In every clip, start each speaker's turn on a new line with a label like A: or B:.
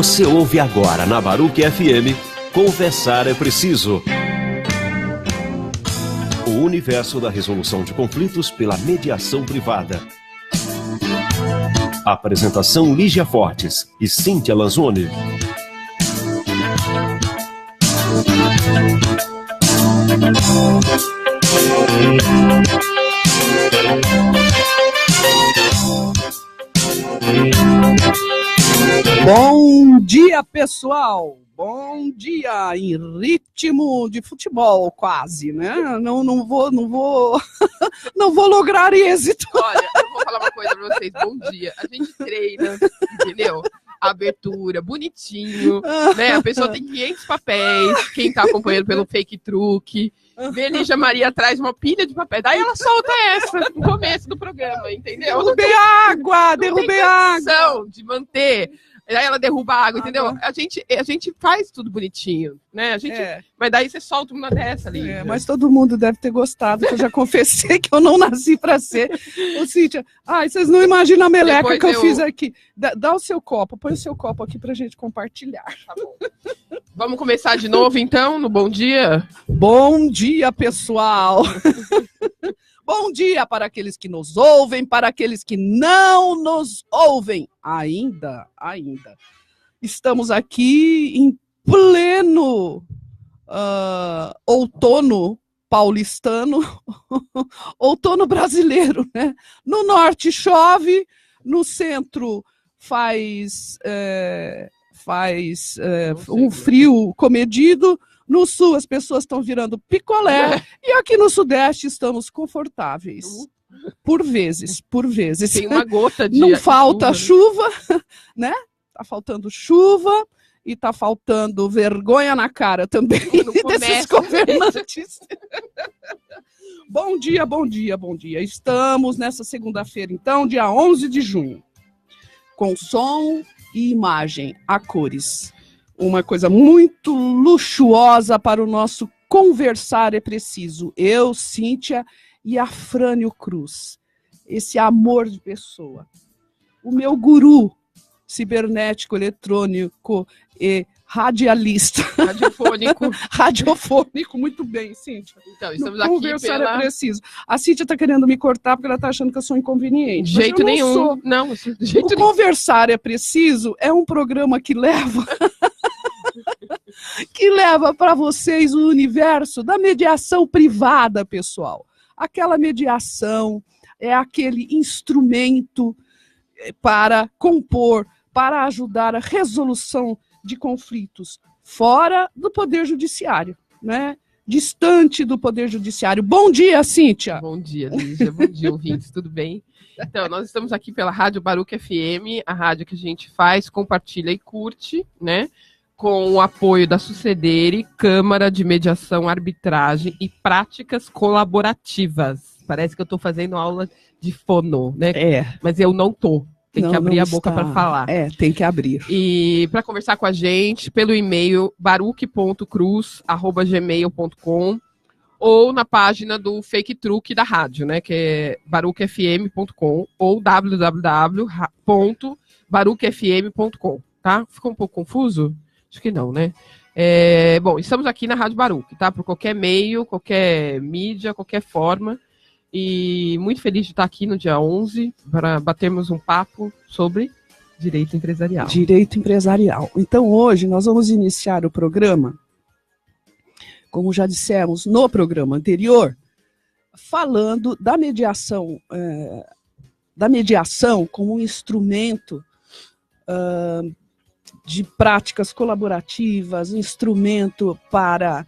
A: Você ouve agora na Baruch FM, Conversar é Preciso. O universo da resolução de conflitos pela mediação privada. Apresentação Lígia Fortes e Cíntia Lanzoni.
B: Bom dia, pessoal! Bom dia, em ritmo de futebol, quase, né? Não vou lograr êxito.
C: Olha, eu vou falar uma coisa pra vocês. Bom dia. A gente treina, entendeu? Abertura, bonitinho, né? A pessoa tem 500 papéis, quem tá acompanhando pelo Fake Truque. Lígia Maria traz uma pilha de papéis. Daí ela solta essa no começo do programa, entendeu?
B: Derrubei água!
C: De manter. Aí ela derruba a água, entendeu? A gente faz tudo bonitinho, né? Mas daí você solta uma dessa ali.
B: Mas todo mundo deve ter gostado, que eu já confessei que eu não nasci pra ser. Ô, Cíntia, vocês não imaginam a meleca depois que eu fiz aqui. Dá o seu copo, põe o seu copo aqui pra gente compartilhar.
C: Tá bom. Vamos começar de novo, então, no Bom Dia?
B: Bom dia, pessoal! Bom dia para aqueles que nos ouvem, para aqueles que não nos ouvem. Ainda. Estamos aqui em pleno outono paulistano, outono brasileiro, né? No norte chove, no centro faz um frio comedido. No sul, as pessoas estão virando picolé. E aqui no sudeste, estamos confortáveis. Por vezes.
C: Tem uma gota de
B: não falta chuva, né? Tá faltando chuva e tá faltando vergonha na cara também desses governantes. Bom dia. Estamos nessa segunda-feira, então, dia 11 de junho. Com som e imagem a cores. Uma coisa muito luxuosa para o nosso Conversar é Preciso. Eu, Cíntia e Afrânio Cruz. Esse amor de pessoa. O meu guru cibernético, eletrônico e radialista. Radiofônico, muito bem, Cíntia.
C: Então, estamos aqui
B: Conversar é Preciso. A Cíntia está querendo me cortar porque ela está achando que eu sou inconveniente.
C: De jeito nenhum. Não, de jeito nenhum.
B: Conversar é Preciso é um programa que leva... para vocês o universo da mediação privada, pessoal. Aquela mediação é aquele instrumento para compor, para ajudar a resolução de conflitos fora do Poder Judiciário, né? Distante do Poder Judiciário. Bom dia, Cíntia.
C: Bom dia, Lígia. Bom dia, ouvintes. Tudo bem? Então, nós estamos aqui pela Rádio Baruch FM, a rádio que a gente faz, compartilha e curte, né? Com o apoio da Sucedere, Câmara de Mediação, Arbitragem e Práticas Colaborativas. Parece que eu estou fazendo aula de fono, né? Mas eu não estou. Tem que abrir a boca para falar.
B: Tem que abrir.
C: E para conversar com a gente, pelo e-mail baruch.cruz@gmail.com ou na página do Fake Truque da rádio, né? Que é baruchfm.com ou www.baruchfm.com, tá? Ficou um pouco confuso? Acho que não, né? Bom, estamos aqui na Rádio Baruch, tá? Por qualquer meio, qualquer mídia, qualquer forma. E muito feliz de estar aqui no dia 11 para batermos um papo sobre direito empresarial.
B: Direito empresarial. Então, hoje nós vamos iniciar o programa, como já dissemos no programa anterior, falando da mediação como um instrumento de práticas colaborativas, instrumento para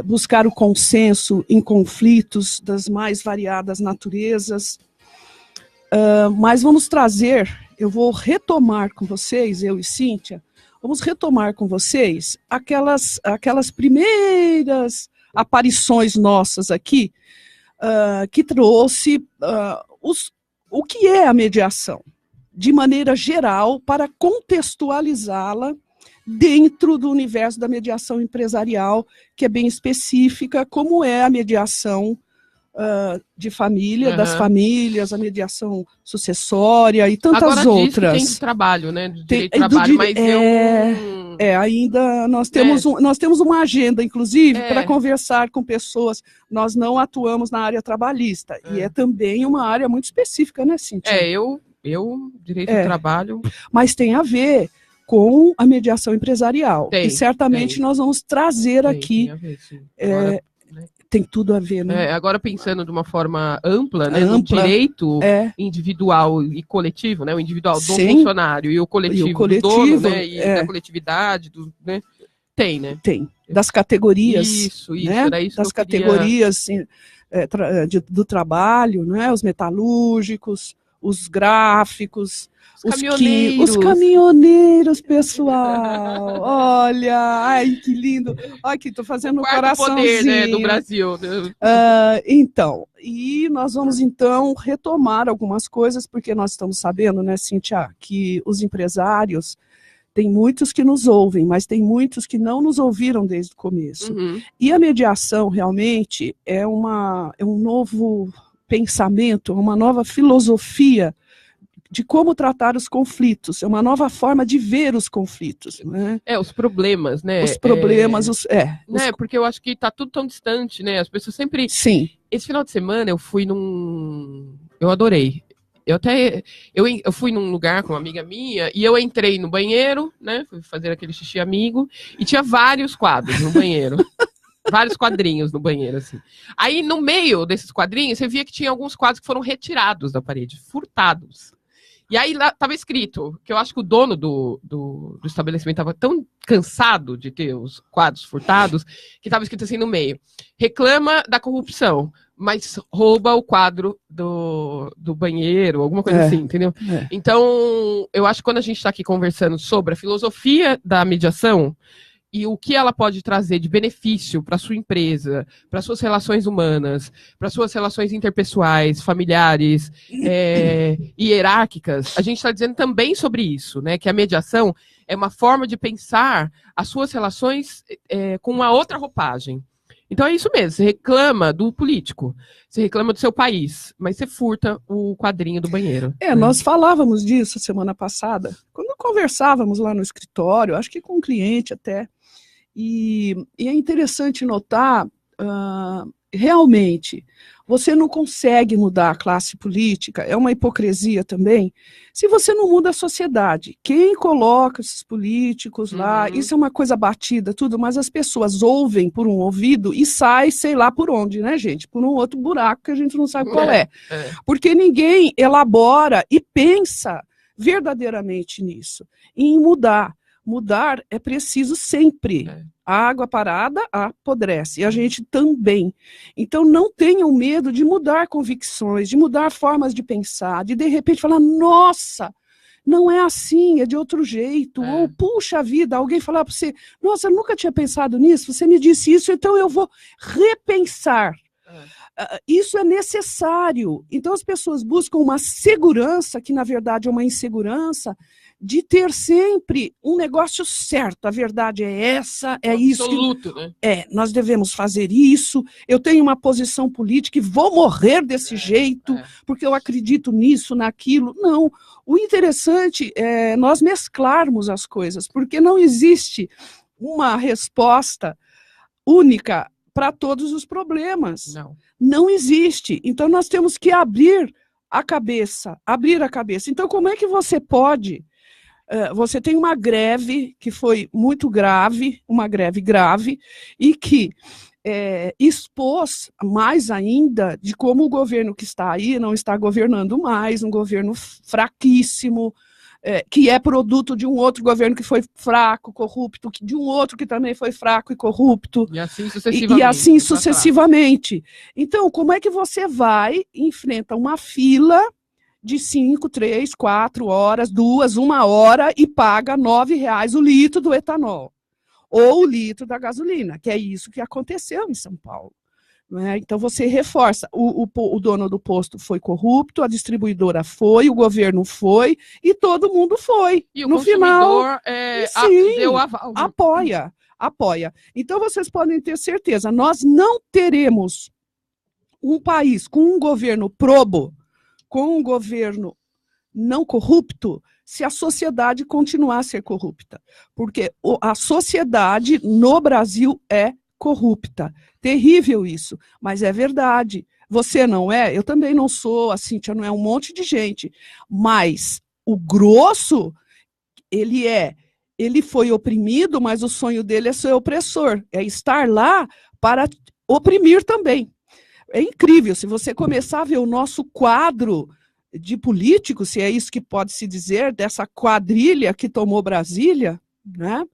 B: buscar o consenso em conflitos das mais variadas naturezas. Mas vamos trazer, eu vou retomar com vocês, eu e Cíntia, vamos retomar com vocês aquelas primeiras aparições nossas aqui, que trouxe o que é a mediação, de maneira geral, para contextualizá-la dentro do universo da mediação empresarial, que é bem específica, como é a mediação de família, das famílias, a mediação sucessória e tantas
C: Agora
B: outras.
C: Tem de trabalho, né? De direito de trabalho, mas
B: ainda nós temos uma agenda, inclusive, para conversar com pessoas. Nós não atuamos na área trabalhista, e é também uma área muito específica, né, Cíntia?
C: Eu direito de trabalho...
B: Mas tem a ver com a mediação empresarial, e certamente nós vamos trazer aqui...
C: Tem a ver, sim. Agora,
B: tem tudo a ver, né?
C: Agora pensando de uma forma ampla, né? No direito individual e coletivo, né? O individual do funcionário e o coletivo do dono, né? E da coletividade, né? Tem, né?
B: Tem. Das categorias.
C: Isso,
B: né?
C: Era isso
B: das categorias assim, do trabalho, né? Os metalúrgicos, os gráficos, os caminhoneiros, pessoal. Olha, ai, que lindo. Olha aqui, tô fazendo um coraçãozinho.
C: Poder, né, do Brasil.
B: Então, e nós vamos, então, retomar algumas coisas, porque nós estamos sabendo, né, Cíntia, que os empresários, tem muitos que nos ouvem, mas tem muitos que não nos ouviram desde o começo. E a mediação, realmente, é um novo pensamento, uma nova filosofia de como tratar os conflitos, é uma nova forma de ver os conflitos, né?
C: Os problemas, né?
B: Os problemas,
C: porque eu acho que tá tudo tão distante, né? As pessoas sempre...
B: Sim.
C: Esse final de semana eu fui eu adorei. Eu fui num lugar com uma amiga minha e eu entrei no banheiro, né? Fui fazer aquele xixi amigo e tinha vários quadros no banheiro. Vários quadrinhos no banheiro, assim. Aí, no meio desses quadrinhos, você via que tinha alguns quadros que foram retirados da parede, furtados. E aí lá estava escrito, que eu acho que o dono do estabelecimento estava tão cansado de ter os quadros furtados, que estava escrito assim no meio: reclama da corrupção, mas rouba o quadro do banheiro, alguma coisa assim, entendeu? Então, eu acho que quando a gente está aqui conversando sobre a filosofia da mediação, e o que ela pode trazer de benefício para a sua empresa, para suas relações humanas, para suas relações interpessoais, familiares, hierárquicas, a gente está dizendo também sobre isso, né? Que a mediação é uma forma de pensar as suas relações com uma outra roupagem. Então é isso mesmo, você reclama do político, você reclama do seu país, mas você furta o quadrinho do banheiro.
B: Nós falávamos disso semana passada, quando conversávamos lá no escritório, acho que com um cliente até, e é interessante notar, realmente, você não consegue mudar a classe política, é uma hipocrisia também, se você não muda a sociedade. Quem coloca esses políticos lá, isso é uma coisa batida, tudo, mas as pessoas ouvem por um ouvido e sai, sei lá por onde, né, gente? Por um outro buraco que a gente não sabe qual é. Porque ninguém elabora e pensa verdadeiramente nisso, em mudar. Mudar é preciso sempre. A água parada apodrece, e a gente também. Então não tenham medo de mudar convicções, de mudar formas de pensar, de repente falar, nossa, não é assim, é de outro jeito. Ou, puxa vida, alguém falar para você, nossa, eu nunca tinha pensado nisso, você me disse isso, então eu vou repensar. Isso é necessário. Então as pessoas buscam uma segurança, que na verdade é uma insegurança, de ter sempre um negócio certo. A verdade é essa, é isso.
C: Absoluto, né?
B: Nós devemos fazer isso, eu tenho uma posição política e vou morrer desse jeito, porque eu acredito nisso, naquilo. Não, o interessante é nós mesclarmos as coisas, porque não existe uma resposta única para todos os problemas. Não existe. Então nós temos que abrir a cabeça. Então como é que você pode... Você tem uma greve que foi muito grave, uma greve grave, e que expôs mais ainda de como o governo que está aí não está governando mais, um governo fraquíssimo, que é produto de um outro governo que foi fraco, corrupto, de um outro que também foi fraco e corrupto.
C: E assim sucessivamente.
B: E assim sucessivamente. Então, como é que você enfrenta uma fila de 5, 3, 4 horas, 2, 1 hora e paga R$9 o litro do etanol, ou o litro da gasolina, que é isso que aconteceu em São Paulo. Né? Então você reforça, o dono do posto foi corrupto, a distribuidora foi, o governo foi, e todo mundo foi.
C: E o
B: no
C: consumidor
B: final,
C: deu aval.
B: Apoia. Então vocês podem ter certeza, nós não teremos um país com um governo probo, com um governo não corrupto, se a sociedade continuar a ser corrupta. Porque a sociedade no Brasil é corrupta. Terrível isso, mas é verdade. Você não é, eu também não sou, a Cíntia não é, um monte de gente. Mas o grosso, ele foi oprimido, mas o sonho dele é ser opressor, é estar lá para oprimir também. É incrível, se você começar a ver o nosso quadro de políticos, se é isso que pode se dizer, dessa quadrilha que tomou Brasília, né?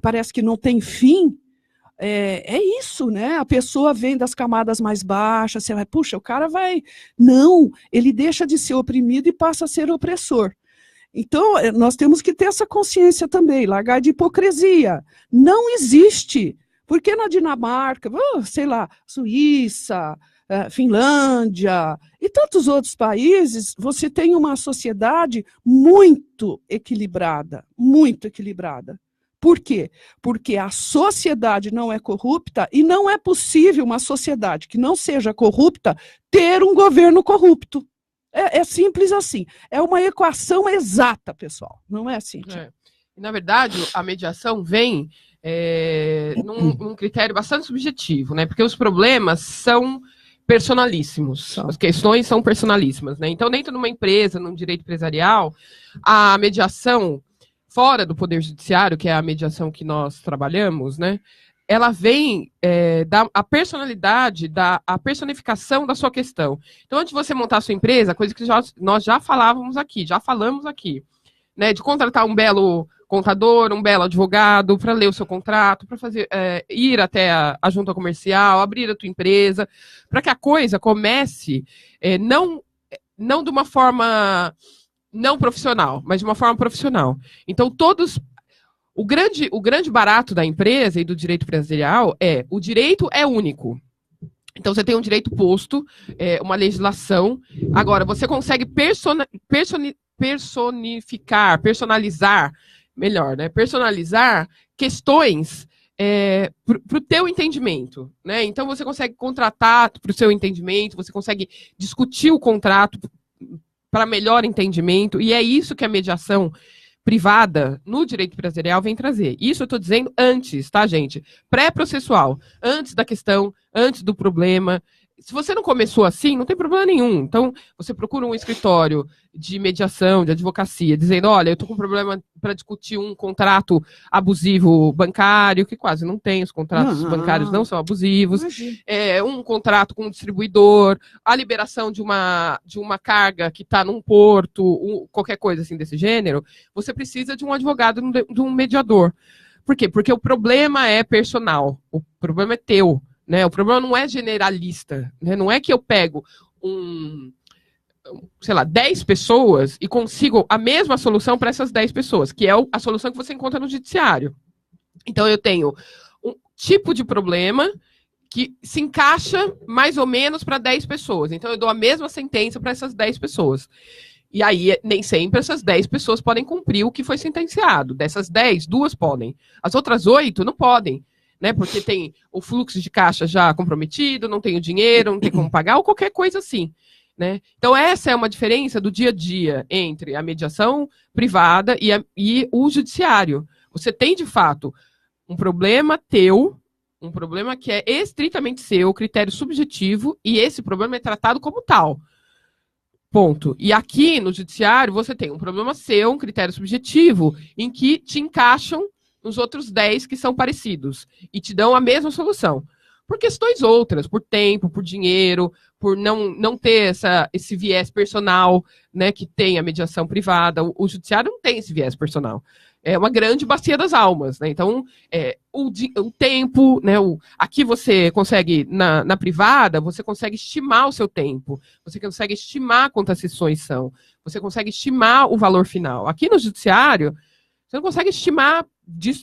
B: Parece que não tem fim. É isso, né? A pessoa vem das camadas mais baixas, você vai, puxa, o cara vai... Não, ele deixa de ser oprimido e passa a ser opressor. Então, nós temos que ter essa consciência também, largar de hipocrisia. Não existe. Porque na Dinamarca, sei lá, Suíça, Finlândia e tantos outros países, você tem uma sociedade muito equilibrada, muito equilibrada. Por quê? Porque a sociedade não é corrupta e não é possível uma sociedade que não seja corrupta ter um governo corrupto. É simples assim. É uma equação exata, pessoal. Não é assim?
C: Na verdade, a mediação vem num critério bastante subjetivo, né? Porque os problemas são personalíssimos. As questões são personalíssimas, né? Então, dentro de uma empresa, num direito empresarial, a mediação fora do Poder Judiciário, que é a mediação que nós trabalhamos, né? Ela vem da personalidade, a personificação da sua questão. Então, antes de você montar a sua empresa, coisa que nós já falamos aqui, né? De contratar um belo contador, um belo advogado para ler o seu contrato, para fazer ir até a junta comercial, abrir a tua empresa, para que a coisa comece não de uma forma não profissional, mas de uma forma profissional. Então, o grande barato da empresa e do direito empresarial o direito é único. Então, você tem um direito posto, uma legislação. Agora, você consegue personalizar questões para o teu entendimento, né? Então, você consegue contratar para o seu entendimento, você consegue discutir o contrato para melhor entendimento, e é isso que a mediação privada no direito empresarial vem trazer. Isso eu estou dizendo antes, tá, gente? Pré-processual, antes da questão, antes do problema. Se você não começou assim, não tem problema nenhum. Então, você procura um escritório de mediação, de advocacia, dizendo, olha, eu estou com um problema para discutir um contrato abusivo bancário, que quase não tem, os contratos bancários não são abusivos, um contrato com um distribuidor, a liberação de uma carga que está num porto, qualquer coisa assim desse gênero, você precisa de um advogado, de um mediador. Por quê? Porque o problema é personal, o problema é teu. Né? O problema não é generalista, né? Não é que eu pego 10 pessoas e consigo a mesma solução para essas 10 pessoas, que é a solução que você encontra no judiciário. Então, eu tenho um tipo de problema que se encaixa mais ou menos para 10 pessoas. Então, eu dou a mesma sentença para essas 10 pessoas. E aí, nem sempre essas 10 pessoas podem cumprir o que foi sentenciado. Dessas 10, 2 podem. As outras 8 não podem. Né, porque tem o fluxo de caixa já comprometido, não tem o dinheiro, não tem como pagar, ou qualquer coisa assim. Né? Então, essa é uma diferença do dia a dia entre a mediação privada e o judiciário. Você tem, de fato, um problema teu, um problema que é estritamente seu, critério subjetivo, e esse problema é tratado como tal. Ponto. E aqui, no judiciário, você tem um problema seu, um critério subjetivo, em que te encaixam os outros 10 que são parecidos e te dão a mesma solução. Por questões outras, por tempo, por dinheiro, por não ter esse viés personal, né, que tem a mediação privada. O judiciário não tem esse viés personal. É uma grande bacia das almas. Né? Então, o tempo, né, aqui você consegue, na privada, você consegue estimar o seu tempo, você consegue estimar quantas sessões são, você consegue estimar o valor final. Aqui no judiciário, você não consegue estimar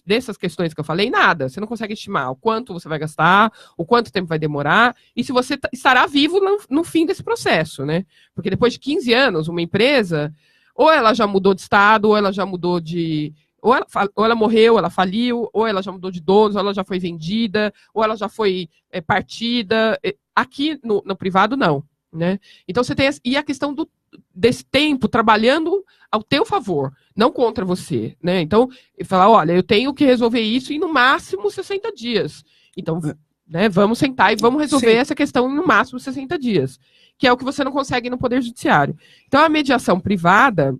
C: dessas questões que eu falei, nada. Você não consegue estimar o quanto você vai gastar, o quanto tempo vai demorar, e se você estará vivo no fim desse processo, né? Porque depois de 15 anos, uma empresa, ou ela já mudou de estado, ou ela já mudou de... Ou ela morreu, ela faliu, ou ela já mudou de donos, ou ela já foi vendida, ou ela já foi partida. Aqui no privado, não. Né? Então, você tem e a questão desse tempo trabalhando ao teu favor, não contra você. Né? Então, falar, olha, eu tenho que resolver isso em no máximo 60 dias. Então, né, vamos sentar e vamos resolver essa questão em no máximo 60 dias, que é o que você não consegue no Poder Judiciário. Então, a mediação privada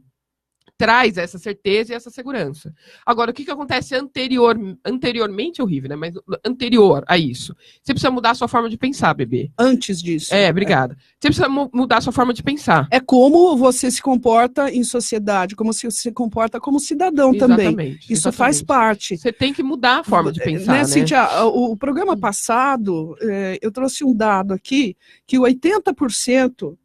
C: traz essa certeza e essa segurança. Agora, o que acontece anteriormente é horrível, né? Mas anterior a isso. Você precisa mudar a sua forma de pensar, bebê.
B: Antes disso.
C: Obrigada. Você precisa mudar a sua forma de pensar.
B: É como você se comporta em sociedade, como você se comporta como cidadão também. Isso faz parte.
C: Você tem que mudar a forma de pensar, né?
B: Cíntia, o programa passado, eu trouxe um dado aqui, que 80%,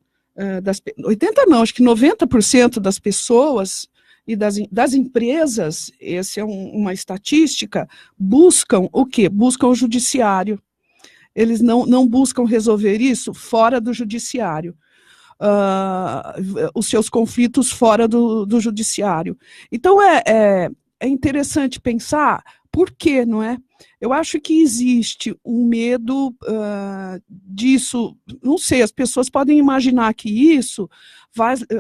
B: 80 não, acho que 90% das pessoas e das empresas, essa é uma estatística, buscam o quê? Buscam o judiciário. Eles não buscam resolver isso fora do judiciário. Os seus conflitos fora do judiciário. Então, é interessante pensar por quê, não é? Eu acho que existe um medo disso, não sei, as pessoas podem imaginar que isso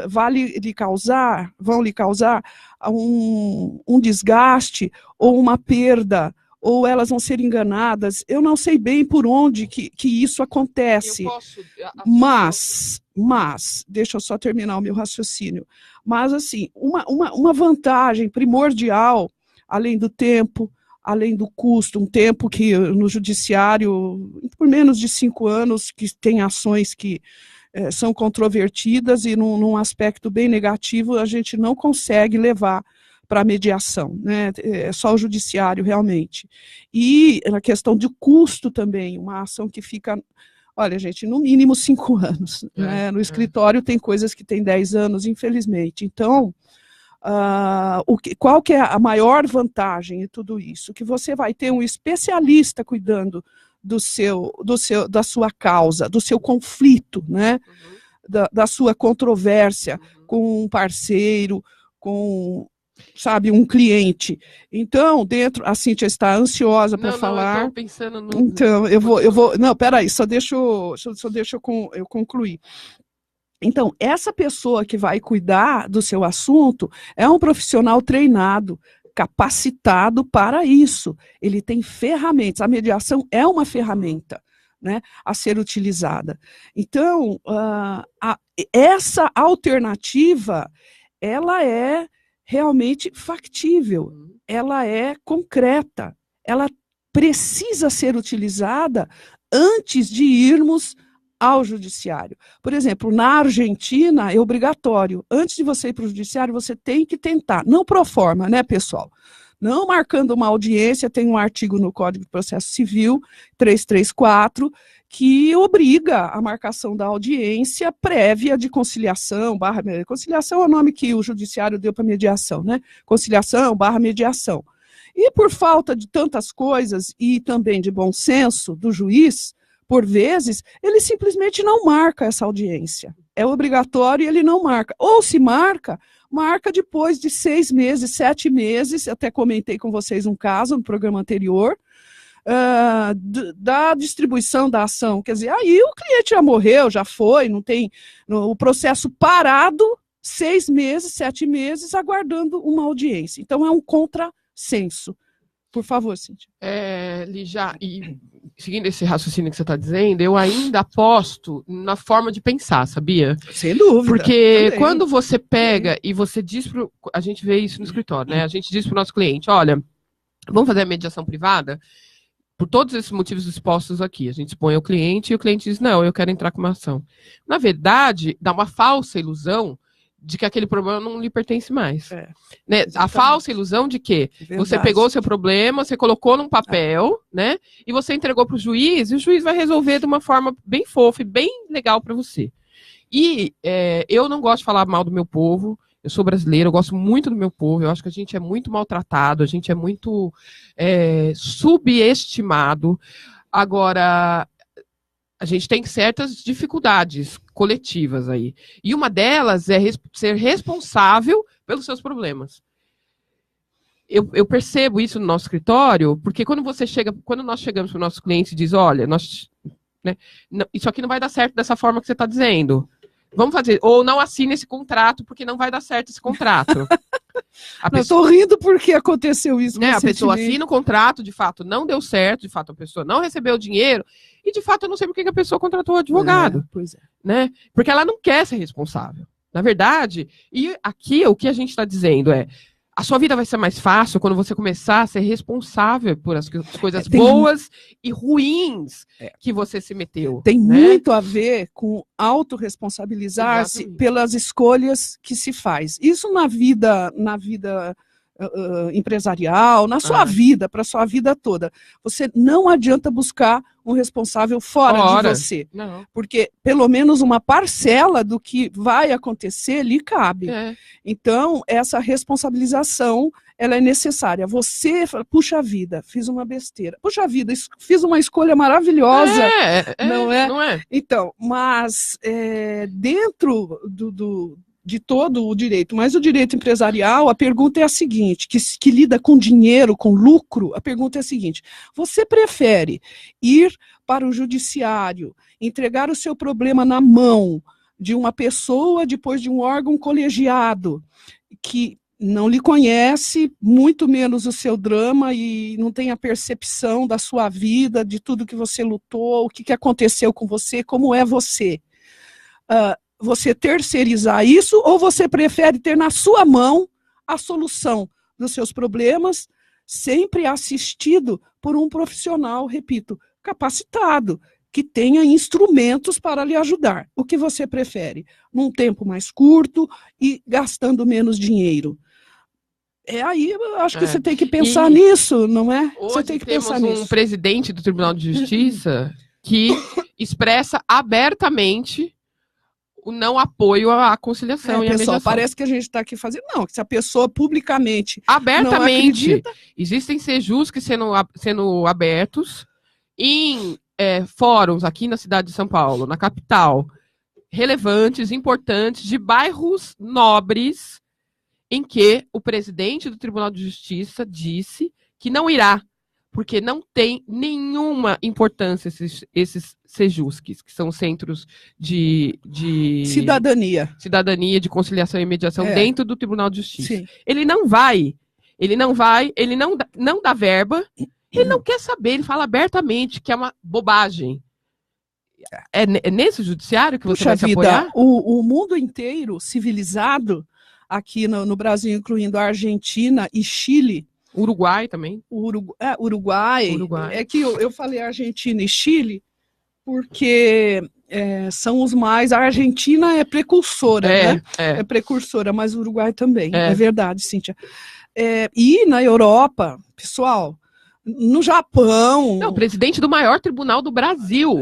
B: vão lhe causar um desgaste ou uma perda, ou elas vão ser enganadas. Eu não sei bem por onde que isso acontece. Mas, deixa eu só terminar o meu raciocínio. Mas, assim, uma vantagem primordial, além do tempo, além do custo, um tempo que no judiciário, por menos de 5 anos, que tem ações que são controvertidas e num aspecto bem negativo, a gente não consegue levar para a mediação, né? É só o judiciário realmente. E na questão de custo também, uma ação que fica, olha, gente, no mínimo 5 anos. Né? No escritório tem coisas que tem 10 anos, infelizmente. Então, qual que é a maior vantagem em tudo isso? Que você vai ter um especialista cuidando da sua causa, do seu conflito, né? Da sua controvérsia com um parceiro, com, sabe, um cliente. Então, a Cíntia está ansiosa para falar.
C: Eu estou pensando no...
B: Então, eu vou. Não, peraí, só deixa eu concluir. Então, essa pessoa que vai cuidar do seu assunto é um profissional treinado, capacitado para isso. Ele tem ferramentas. A mediação é uma ferramenta, né, a ser utilizada. Então, essa alternativa, ela é realmente factível, ela é concreta, ela precisa ser utilizada antes de irmos ao judiciário. Por exemplo, na Argentina é obrigatório. Antes de você ir para o judiciário, você tem que tentar, não pro forma, né, pessoal? Não marcando uma audiência, tem um artigo no Código de Processo Civil, 334, que obriga a marcação da audiência prévia de conciliação, conciliação é o nome que o judiciário deu para mediação, né? Conciliação, mediação. E por falta de tantas coisas e também de bom senso do juiz, por vezes, ele simplesmente não marca essa audiência. É obrigatório e ele não marca. Ou se marca depois de 6 meses, 7 meses, até comentei com vocês um caso no programa anterior, da distribuição da ação. Quer dizer, aí o cliente já morreu, já foi, não tem o processo parado, 6 meses, 7 meses, aguardando uma audiência. Então, é um contrassenso. Por favor, Cíntia.
C: Lígia, e seguindo esse raciocínio que você está dizendo, eu ainda aposto na forma de pensar, sabia?
B: Sem dúvida.
C: Porque também, quando você pega e você diz a gente vê isso no escritório, né? A gente diz para o nosso cliente, olha, vamos fazer a mediação privada? Por todos esses motivos expostos aqui. A gente expõe ao cliente e o cliente diz, não, eu quero entrar com uma ação. Na verdade, dá uma falsa ilusão de que aquele problema não lhe pertence mais. Né? A falsa ilusão de que você pegou o seu problema, você colocou num papel, né? E você entregou para o juiz, e o juiz vai resolver de uma forma bem fofa e bem legal para você. E eu não gosto de falar mal do meu povo, eu sou brasileira, eu gosto muito do meu povo, eu acho que a gente é muito maltratado, a gente é muito subestimado. Agora, a gente tem certas dificuldades coletivas aí. E uma delas é ser responsável pelos seus problemas. Eu percebo isso no nosso escritório, porque quando nós chegamos para o nosso cliente e diz, olha, né? Isso aqui não vai dar certo dessa forma que você está dizendo. Vamos fazer, ou não assine esse contrato, porque não vai dar certo esse contrato.
B: Eu estou rindo porque aconteceu isso.
C: Né, a pessoa assina o contrato, de fato não deu certo, de fato a pessoa não recebeu o dinheiro, e de fato eu não sei por que a pessoa contratou o advogado.
B: Pois é.
C: Né? Porque ela não quer ser responsável. Na verdade, e aqui o que a gente está dizendo é, a sua vida vai ser mais fácil quando você começar a ser responsável por as coisas boas e ruins que você se meteu.
B: Tem
C: né?
B: muito a ver com autorresponsabilizar-se pelas escolhas que se faz. Isso na vida empresarial, na sua vida, para a sua vida toda. Você não adianta buscar um responsável fora de você.
C: Não.
B: Porque pelo menos uma parcela do que vai acontecer lhe cabe. Então, essa responsabilização, ela é necessária. Você fala, puxa vida, fiz uma besteira. Puxa vida, fiz uma escolha maravilhosa. Não é?
C: Não é?
B: Então, mas dentro de todo o direito, mas o direito empresarial, a pergunta é a seguinte, que lida com dinheiro, com lucro, a pergunta é a seguinte, você prefere ir para o judiciário, entregar o seu problema na mão de uma pessoa, depois de um órgão colegiado, que não lhe conhece, muito menos o seu drama e não tem a percepção da sua vida, de tudo que você lutou, o que aconteceu com você, como é você. Você terceirizar isso ou você prefere ter na sua mão a solução dos seus problemas, sempre assistido por um profissional, repito, capacitado, que tenha instrumentos para lhe ajudar. O que você prefere? Num tempo mais curto e gastando menos dinheiro. Aí eu acho que você tem que pensar nisso, não é? Você tem que pensar nisso.
C: Temos um presidente do Tribunal de Justiça que expressa abertamente o não apoio à conciliação e à mediação.
B: Parece que a gente está aqui fazendo... Não, se a pessoa publicamente
C: abertamente,
B: não acredita...
C: Existem sejus que sendo abertos em fóruns aqui na cidade de São Paulo, na capital, relevantes, importantes, de bairros nobres, em que o presidente do Tribunal de Justiça disse que não irá, porque não tem nenhuma importância esses sejus, que são centros de
B: cidadania,
C: de conciliação e mediação dentro do Tribunal de Justiça.
B: Sim.
C: Ele não dá verba, ele não quer saber, ele fala abertamente que é uma bobagem. É nesse judiciário que você vai se apoiar?
B: O mundo inteiro civilizado, aqui no Brasil, incluindo a Argentina e Chile,
C: Uruguai também.
B: Uruguai. É que eu falei Argentina e Chile porque são os mais... A Argentina é precursora, né? É precursora, mas o Uruguai também. É verdade, Cíntia. E na Europa, pessoal, no Japão...
C: Não, o presidente do maior tribunal do Brasil.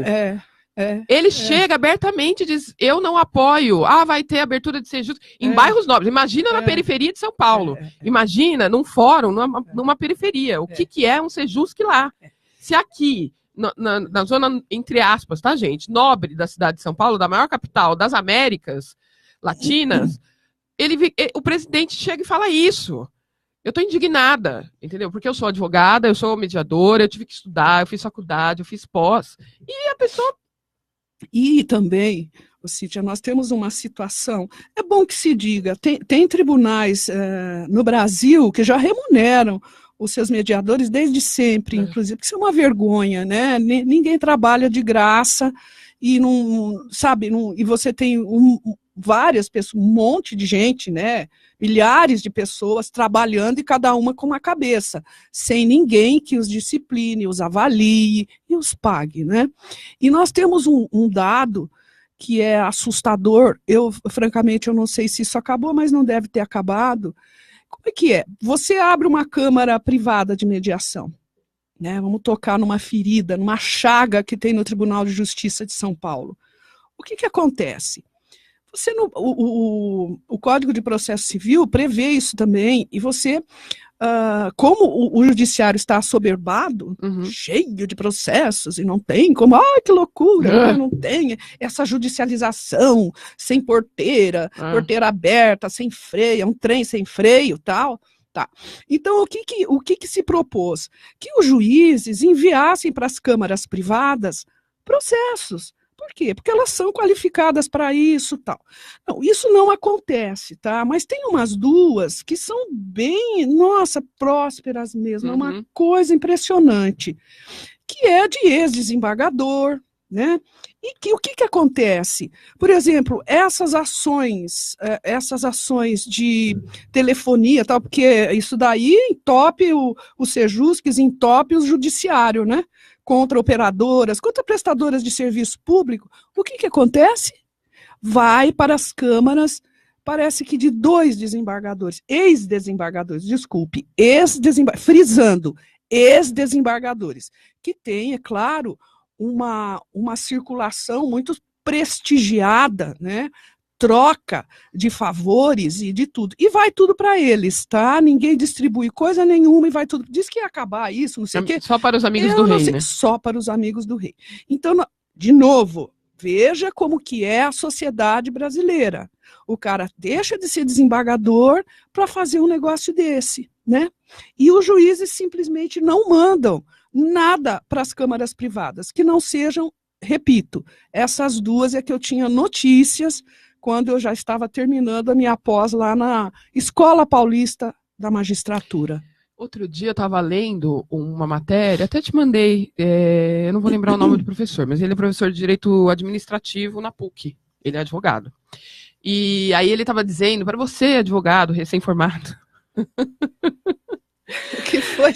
C: Ele chega abertamente e diz, eu não apoio, vai ter abertura de sejus em bairros nobres. Imagina na periferia de São Paulo. Imagina num fórum, numa periferia. O que é um sejusque lá? Se aqui, na zona, entre aspas, tá, gente, nobre da cidade de São Paulo, da maior capital das Américas Latinas, o presidente chega e fala isso. Eu tô indignada, entendeu? Porque eu sou advogada, eu sou mediadora, eu tive que estudar, eu fiz faculdade, eu fiz pós. E a pessoa...
B: E também, Cíntia, nós temos uma situação, é bom que se diga, tem tribunais no Brasil que já remuneram os seus mediadores desde sempre, inclusive, que isso é uma vergonha, né? Ninguém trabalha de graça e e você tem várias pessoas, um monte de gente, né? Milhares de pessoas trabalhando e cada uma com uma cabeça, sem ninguém que os discipline, os avalie e os pague, né? E nós temos um dado que é assustador, francamente, eu não sei se isso acabou, mas não deve ter acabado. Como é que é? Você abre uma câmara privada de mediação, né? Vamos tocar numa ferida, numa chaga que tem no Tribunal de Justiça de São Paulo. O que acontece? O Código de Processo Civil prevê isso também, e você, como o judiciário está assoberbado, cheio de processos, e não tem como, que loucura, não tem essa judicialização sem porteira, porteira aberta, sem freio, um trem sem freio, tal. Tá. Então, o que se propôs? Que os juízes enviassem para as câmaras privadas processos. Por quê? Porque elas são qualificadas para isso e tal. Não, isso não acontece, tá? Mas tem umas duas que são bem, nossa, prósperas mesmo, é uma coisa impressionante, que é de ex-desembargador, né? E o que acontece? Por exemplo, essas ações de telefonia, tal, porque isso daí entope o Sejusc, entope o judiciário, né? Contra operadoras, contra prestadoras de serviço público. O que acontece? Vai para as câmaras, parece que de 2 desembargadores, ex-desembargadores, desculpe, frisando, ex-desembargadores, que tem, é claro, uma circulação muito prestigiada, né? Troca de favores e de tudo. E vai tudo para eles, tá? Ninguém distribui coisa nenhuma e vai tudo. Diz que ia acabar isso, não sei o quê.
C: Só para os amigos do rei, né?
B: Só para os amigos do rei. Então, de novo, veja como que é a sociedade brasileira. O cara deixa de ser desembargador para fazer um negócio desse, né? E os juízes simplesmente não mandam nada para as câmaras privadas, que não sejam, repito, essas duas é que eu tinha notícias quando eu já estava terminando a minha pós lá na Escola Paulista da Magistratura.
C: Outro dia eu estava lendo uma matéria, até te mandei, eu não vou lembrar o nome do professor, mas ele é professor de Direito Administrativo na PUC, ele é advogado. E aí ele estava dizendo, para você, advogado recém-formado,
B: que foi,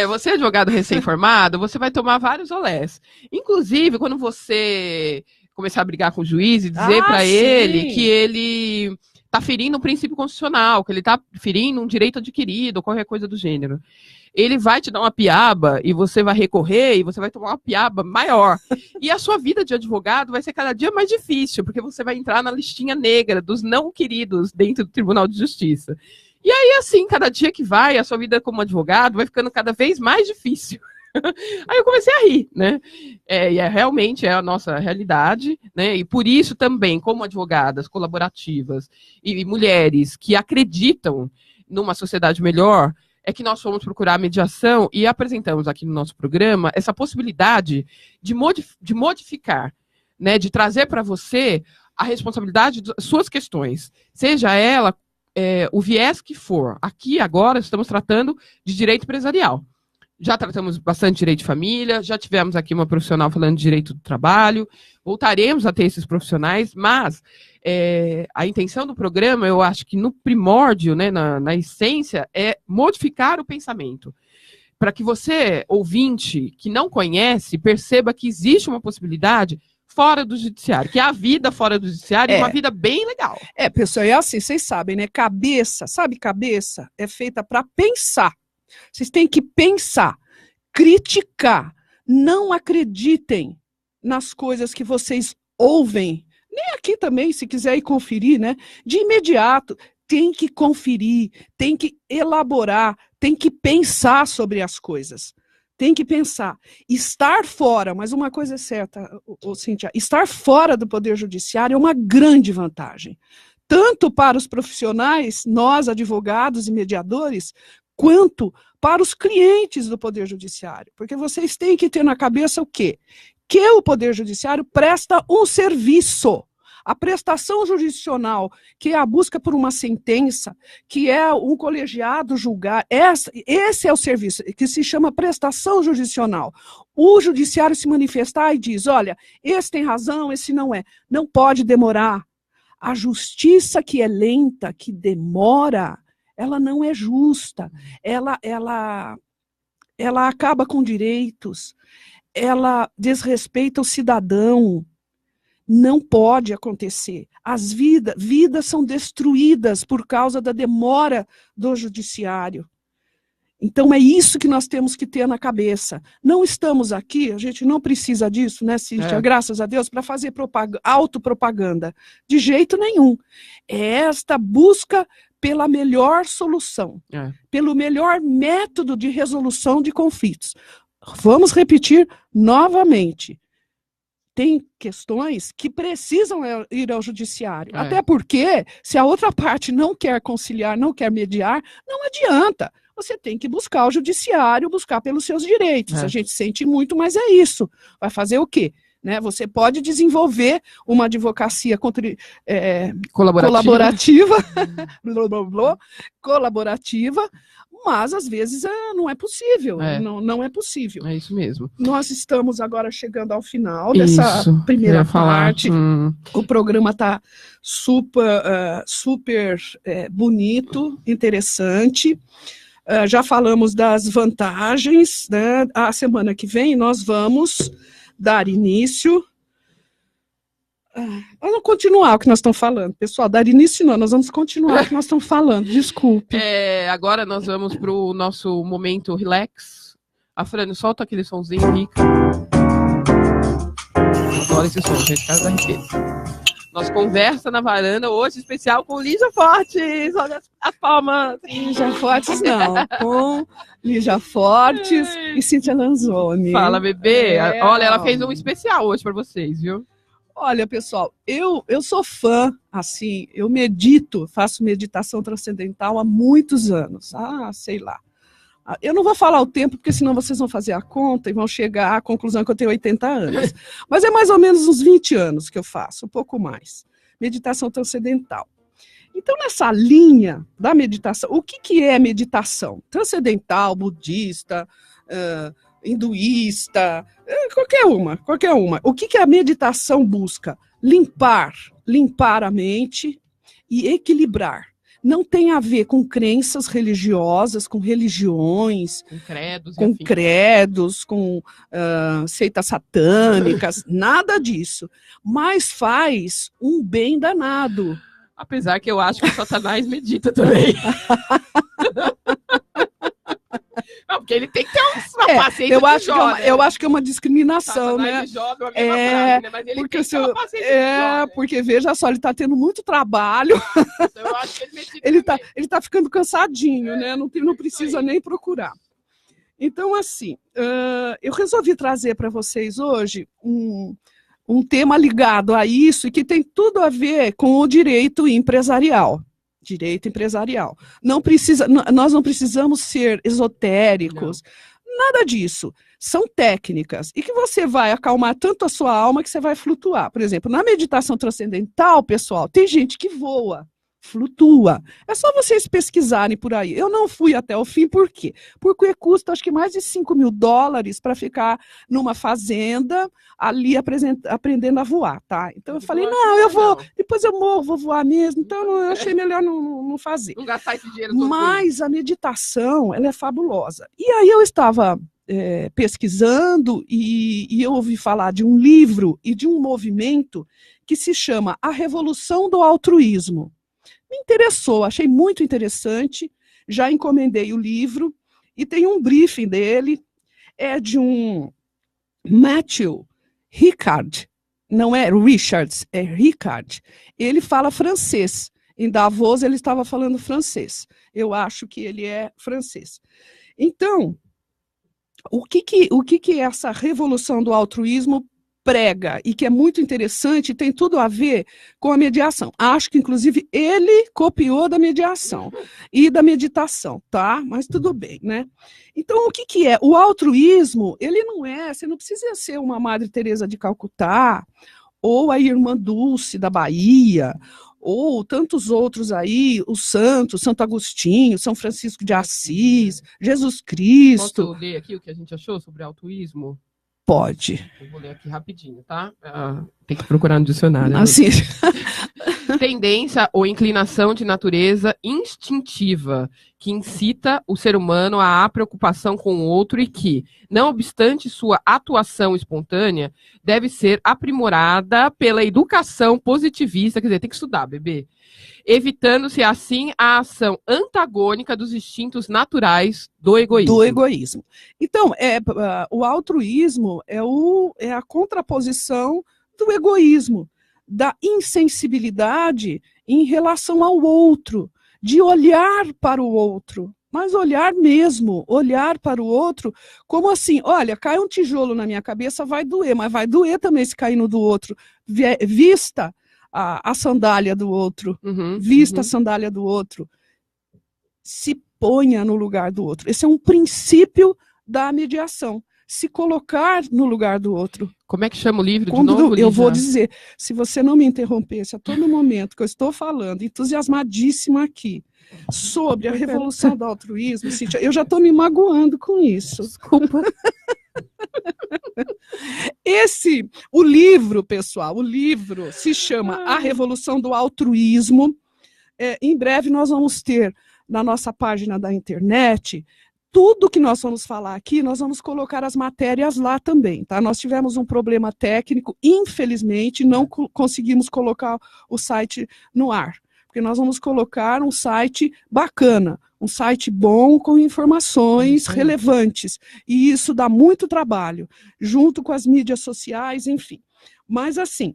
C: você é advogado recém-formado, você vai tomar vários olés. Inclusive, quando você começar a brigar com o juiz e dizer para ele que ele está ferindo um princípio constitucional, que ele está ferindo um direito adquirido, ou qualquer coisa do gênero. Ele vai te dar uma piaba e você vai recorrer e você vai tomar uma piaba maior. E a sua vida de advogado vai ser cada dia mais difícil, porque você vai entrar na listinha negra dos não queridos dentro do Tribunal de Justiça. E aí, assim, cada dia que vai, a sua vida como advogado vai ficando cada vez mais difícil. Aí eu comecei a rir, né? E realmente é a nossa realidade, né? E por isso também, como advogadas colaborativas e mulheres que acreditam numa sociedade melhor, é que nós fomos procurar mediação e apresentamos aqui no nosso programa essa possibilidade de modificar, né? De trazer para você a responsabilidade das suas questões, seja ela o viés que for. Aqui agora estamos tratando de direito empresarial. Já tratamos bastante de direito de família, já tivemos aqui uma profissional falando de direito do trabalho, voltaremos a ter esses profissionais, mas a intenção do programa, eu acho que no primórdio, né, na essência, é modificar o pensamento. Para que você, ouvinte, que não conhece, perceba que existe uma possibilidade fora do judiciário, que a vida fora do judiciário é uma vida bem legal.
B: Pessoal, é assim, vocês sabem, né? Cabeça é feita para pensar. Vocês têm que pensar, criticar. Não acreditem nas coisas que vocês ouvem. Nem aqui também, se quiser ir conferir, né? De imediato, tem que conferir, tem que elaborar, tem que pensar sobre as coisas. Tem que pensar. Estar fora, mas uma coisa é certa, Cíntia, estar fora do Poder Judiciário é uma grande vantagem. Tanto para os profissionais, nós, advogados e mediadores, quanto para os clientes do Poder Judiciário. Porque vocês têm que ter na cabeça o quê? Que o Poder Judiciário presta um serviço. A prestação jurisdicional, que é a busca por uma sentença, que é um colegiado julgar, esse é o serviço, que se chama prestação jurisdicional. O judiciário se manifestar e diz, olha, esse tem razão, esse não é. Não pode demorar. A justiça que é lenta, que demora, ela não é justa. Ela acaba com direitos, ela desrespeita o cidadão. Não pode acontecer. As vidas são destruídas por causa da demora do judiciário. Então é isso que nós temos que ter na cabeça. Não estamos aqui, a gente não precisa disso, né, Cíntia? Graças a Deus, para fazer autopropaganda. De jeito nenhum. É esta busca pela melhor solução, pelo melhor método de resolução de conflitos. Vamos repetir novamente. Tem questões que precisam ir ao judiciário. Até porque, se a outra parte não quer conciliar, não quer mediar, não adianta. Você tem que buscar o judiciário, buscar pelos seus direitos. A gente sente muito, mas é isso. Vai fazer o quê? né? Você pode desenvolver uma advocacia
C: Colaborativa.
B: colaborativa, mas às vezes não é possível, não é possível.
C: É isso mesmo.
B: Nós estamos agora chegando ao final dessa primeira parte. O programa está super bonito, interessante. Já falamos das vantagens, né? A semana que vem nós vamos dar início. Vamos continuar o que nós estamos falando, pessoal. Dar início não, nós vamos continuar o que nós estamos falando, desculpe.
C: Agora nós vamos para o nosso momento relax. A Fran, solta aquele sonzinho, Rica. Adoro esse som, gente, casa da riqueza. Nós conversa na varanda hoje, especial com Lígia Fortes. Olha as palmas.
B: Lígia Fortes não, com Lígia Fortes e Cíntia Lanzoni.
C: Fala, bebê. Olha, ela fez um especial hoje para vocês, viu?
B: Olha, pessoal, eu sou fã, assim, eu faço meditação transcendental há muitos anos. Sei lá. Eu não vou falar o tempo, porque senão vocês vão fazer a conta e vão chegar à conclusão que eu tenho 80 anos. Mas é mais ou menos uns 20 anos que eu faço, um pouco mais. Meditação transcendental. Então, nessa linha da meditação, o que é meditação? Transcendental, budista, hinduísta, qualquer uma. O que a meditação busca? Limpar a mente e equilibrar. Não tem a ver com crenças religiosas, com religiões, com seitas satânicas, nada disso. Mas faz um bem danado.
C: Apesar que eu acho que o Satanás medita também. Não, porque ele tem que ter uma paciência
B: eu acho que é uma discriminação, né?
C: Joga, frase, né? Mas ele
B: porque
C: tem que ter uma paciência
B: porque veja só, ele está tendo muito trabalho.
C: Então eu acho que ele medita
B: ele tá ficando cansadinho, né? Não precisa nem procurar. Então, assim, eu resolvi trazer para vocês hoje um tema ligado a isso e que tem tudo a ver com o direito empresarial. Direito empresarial. Nós não precisamos ser esotéricos, nada disso. São técnicas. E que você vai acalmar tanto a sua alma que você vai flutuar. Por exemplo, na meditação transcendental, pessoal, tem gente que voa, flutua. É só vocês pesquisarem por aí. Eu não fui até o fim, por quê? Porque custa, acho que mais de $5.000 para ficar numa fazenda ali aprendendo a voar, tá? Então eu falei, depois eu morro, vou voar mesmo, então eu achei melhor não fazer.
C: Não gastar esse dinheiro todo.
B: Mas a meditação, ela é fabulosa. E aí eu estava pesquisando e eu ouvi falar de um livro e de um movimento que se chama A Revolução do Altruísmo. Me interessou, achei muito interessante, já encomendei o livro e tem um briefing dele, é de um Matthew Ricard, não é Richards, é Ricard. Ele fala francês, em Davos ele estava falando francês, eu acho que ele é francês. Então, o que essa revolução do altruísmo prega e que é muito interessante, tem tudo a ver com a mediação. Acho que, inclusive, ele copiou da mediação e da meditação, tá? Mas tudo bem, né? Então, o que é? O altruísmo, ele não você não precisa ser uma Madre Teresa de Calcutá, ou a Irmã Dulce da Bahia, ou tantos outros aí, os santos, Santo Agostinho, São Francisco de Assis, Jesus Cristo.
C: Posso ler aqui o que a gente achou sobre altruísmo?
B: Pode.
C: Eu vou ler aqui rapidinho, tá? Tem que procurar no dicionário.
B: Assim.
C: Tendência ou inclinação de natureza instintiva que incita o ser humano à preocupação com o outro e que, não obstante sua atuação espontânea, deve ser aprimorada pela educação positivista, quer dizer, tem que estudar, bebê, evitando-se assim a ação antagônica dos instintos naturais do egoísmo.
B: Então, o altruísmo é a contraposição do egoísmo, da insensibilidade em relação ao outro, de olhar para o outro, mas olhar mesmo, olhar para o outro como assim, olha, cai um tijolo na minha cabeça, vai doer, mas vai doer também se cair no do outro. Vista a sandália do outro, a sandália do outro, se ponha no lugar do outro. Esse é um princípio da mediação. se colocar no lugar do outro.
C: Como é que chama o livro de novo,
B: Eu
C: Lígia?
B: vou dizer, se você não me interrompesse a todo momento que eu estou falando, entusiasmadíssima aqui, sobre a revolução do altruísmo, Cíntia, eu já estou me magoando com isso.
C: Desculpa.
B: O livro, pessoal, o livro se chama A Revolução do Altruísmo. Em breve nós vamos ter na nossa página da internet tudo que nós vamos falar aqui, nós vamos colocar as matérias lá também, tá? Nós tivemos um problema técnico, infelizmente, não conseguimos colocar o site no ar, porque nós vamos colocar um site bacana, um site bom com informações relevantes, e isso dá muito trabalho, junto com as mídias sociais, enfim. Mas, assim,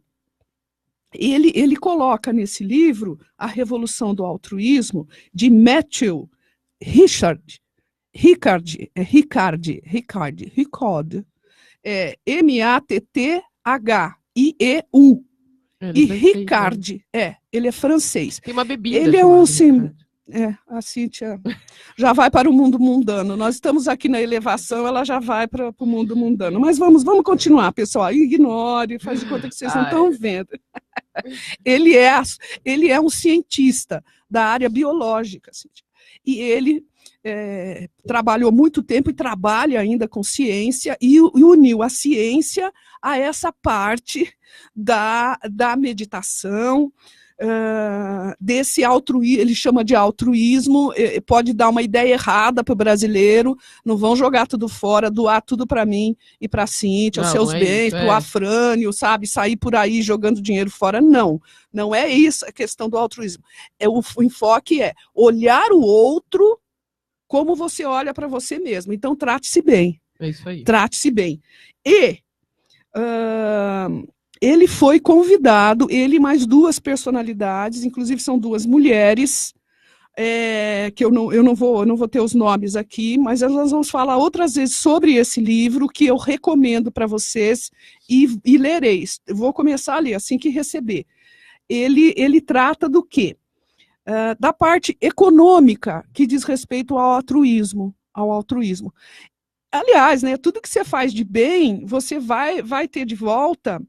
B: ele coloca nesse livro A Revolução do Altruísmo, de Matthew Ricard, M-A-T-T-H-I-E-U. E Ricard, ele é francês.
C: Tem uma bebida.
B: Ele é um, sim, a Cíntia já vai para o mundo mundano. Nós estamos aqui na elevação, ela já vai para o mundo mundano. Mas vamos continuar, pessoal. Ignore, faz de conta que vocês não estão vendo. Ele é um cientista da área biológica, Cíntia. E ele trabalhou muito tempo e trabalha ainda com ciência e uniu a ciência a essa parte da meditação, desse altruísmo, ele chama de altruísmo, pode dar uma ideia errada para o brasileiro, não vão jogar tudo fora, doar tudo para mim e para a Cíntia, os seus bens, para o Afrânio, sabe, sair por aí jogando dinheiro fora, não é isso a questão do altruísmo, o enfoque é olhar o outro como você olha para você mesmo, então trate-se bem.
C: É isso aí.
B: Trate-se bem. E ele foi convidado, ele e mais duas personalidades, inclusive são duas mulheres, que eu não vou ter os nomes aqui, mas nós vamos falar outras vezes sobre esse livro, que eu recomendo para vocês, e lereis. Eu vou começar a ler assim que receber. Ele trata do quê? Da parte econômica, que diz respeito ao altruísmo. Aliás, né, tudo que você faz de bem, você vai ter de volta,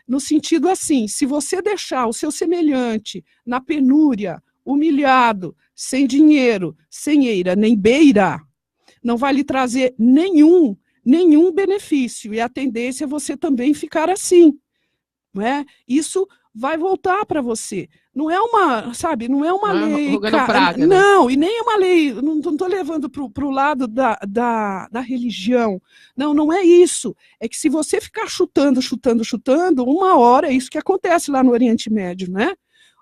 B: no sentido assim, se você deixar o seu semelhante na penúria, humilhado, sem dinheiro, sem eira, nem beira, não vai lhe trazer nenhum benefício, e a tendência é você também ficar assim, não é? Isso vai voltar para você. Não é uma, sabe, não é uma lei...
C: Praga,
B: não, e nem é uma lei, não estou levando para o lado da religião. Não é isso. É que se você ficar chutando, uma hora é isso que acontece lá no Oriente Médio, né? O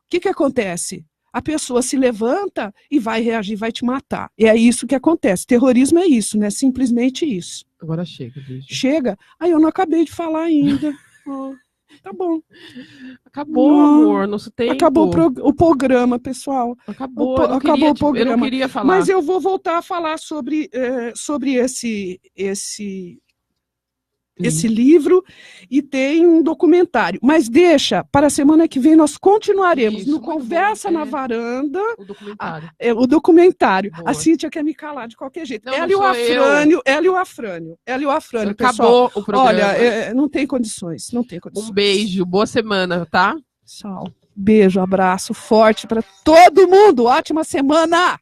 B: que acontece? A pessoa se levanta e vai reagir, vai te matar. E é isso que acontece. Terrorismo é isso, né? Simplesmente isso.
C: Agora chega, Lígia.
B: Chega? Eu não acabei de falar ainda. Tá bom.
C: Acabou, amor, nosso tempo.
B: Acabou o programa, pessoal.
C: Acabou
B: o programa.
C: Eu não queria falar.
B: Mas eu vou voltar a falar sobre esse livro, e tem um documentário. Mas deixa, para a semana que vem nós continuaremos
C: Isso,
B: no Conversa na Varanda.
C: O documentário.
B: Boa. A Cíntia quer me calar de qualquer jeito.
C: Não,
B: ela e o Afrânio,
C: Acabou
B: pessoal.
C: o programa.
B: Olha, não tem condições.
C: Um beijo, boa semana, tá?
B: Tchau. Beijo, abraço forte para todo mundo. Ótima semana!